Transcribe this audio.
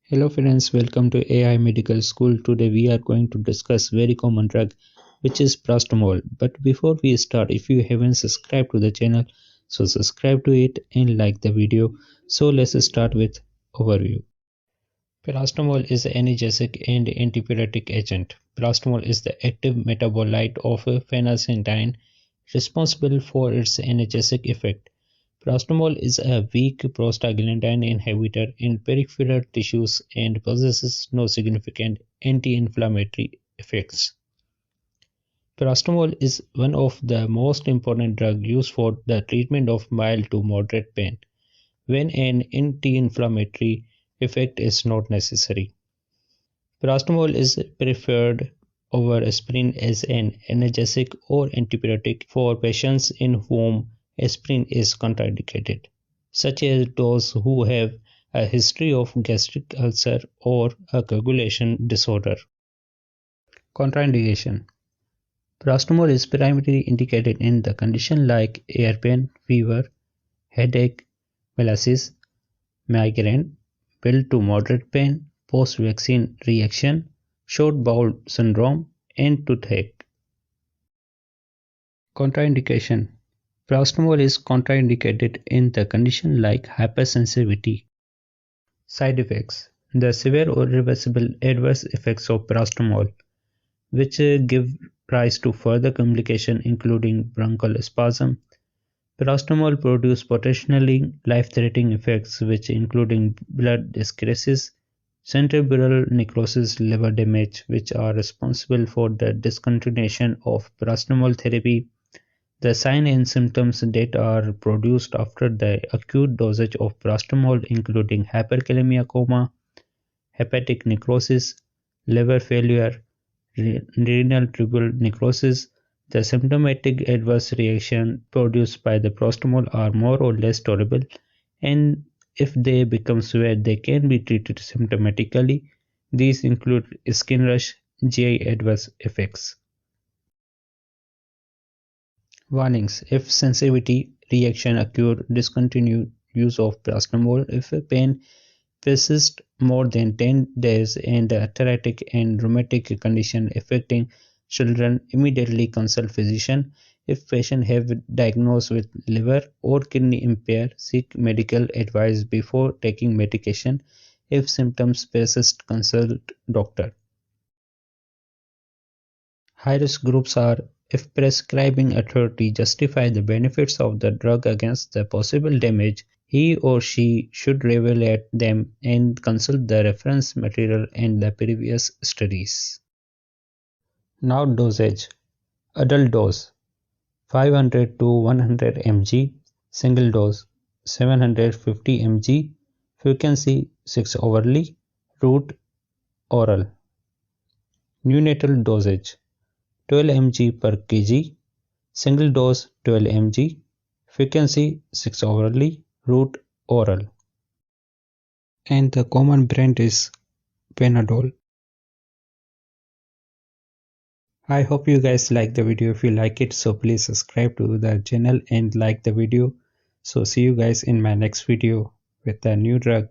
Hello friends, welcome to AI Medical School. Today we are going to discuss very common drug which is paracetamol. But before we start, if you haven't subscribed to the channel, so subscribe to it and like the video. So let's start with overview. Paracetamol is an analgesic and antipyretic agent. Paracetamol is the active metabolite of phenacetin responsible for its analgesic effect. Paracetamol is a weak prostaglandin inhibitor in peripheral tissues and possesses no significant anti-inflammatory effects. Paracetamol is one of the most important drugs used for the treatment of mild to moderate pain when an anti-inflammatory effect is not necessary. Paracetamol is preferred over aspirin as an analgesic or antipyretic for patients in whom aspirin is contraindicated, such as those who have a history of gastric ulcer or a coagulation disorder. Contraindication. Paracetamol is primarily indicated in the condition like ear pain, fever, headache, paralysis, migraine, mild to moderate pain, post-vaccine reaction, short bowel syndrome, and toothache. Contraindication. Paracetamol is contraindicated in the condition like hypersensitivity. Side effects. The severe or reversible adverse effects of paracetamol, which give rise to further complications including bronchial spasm. Paracetamol produces potentially life-threatening effects which including blood discresis, cerebral necrosis, liver damage, which are responsible for the discontinuation of paracetamol therapy. The signs and symptoms that are produced after the acute dosage of paracetamol including hyperkalemia coma, hepatic necrosis, liver failure, renal tubule necrosis. The symptomatic adverse reactions produced by the paracetamol are more or less tolerable, and if they become severe, they can be treated symptomatically. These include skin rash, GI adverse effects. Warnings: if sensitivity reaction occur, discontinue use of paracetamol. If pain persists more than 10 days and the arthritic and rheumatic condition affecting children, immediately consult physician. If patient have diagnosed with liver or kidney impair, seek medical advice before taking medication. If symptoms persist, consult doctor. High-risk groups are: if prescribing authority justify the benefits of the drug against the possible damage, he or she should evaluate them and consult the reference material and the previous studies. Now dosage. Adult dose 500 to 100 mg, single dose 750 mg, frequency 6 hourly, route oral. Neonatal dosage 12 mg per kg, single dose 12 mg, frequency 6 hourly, route oral. And the common brand is Panadol. I hope you guys like the video. If you like it, so please subscribe to the channel and like the video. So see you guys in my next video with a new drug.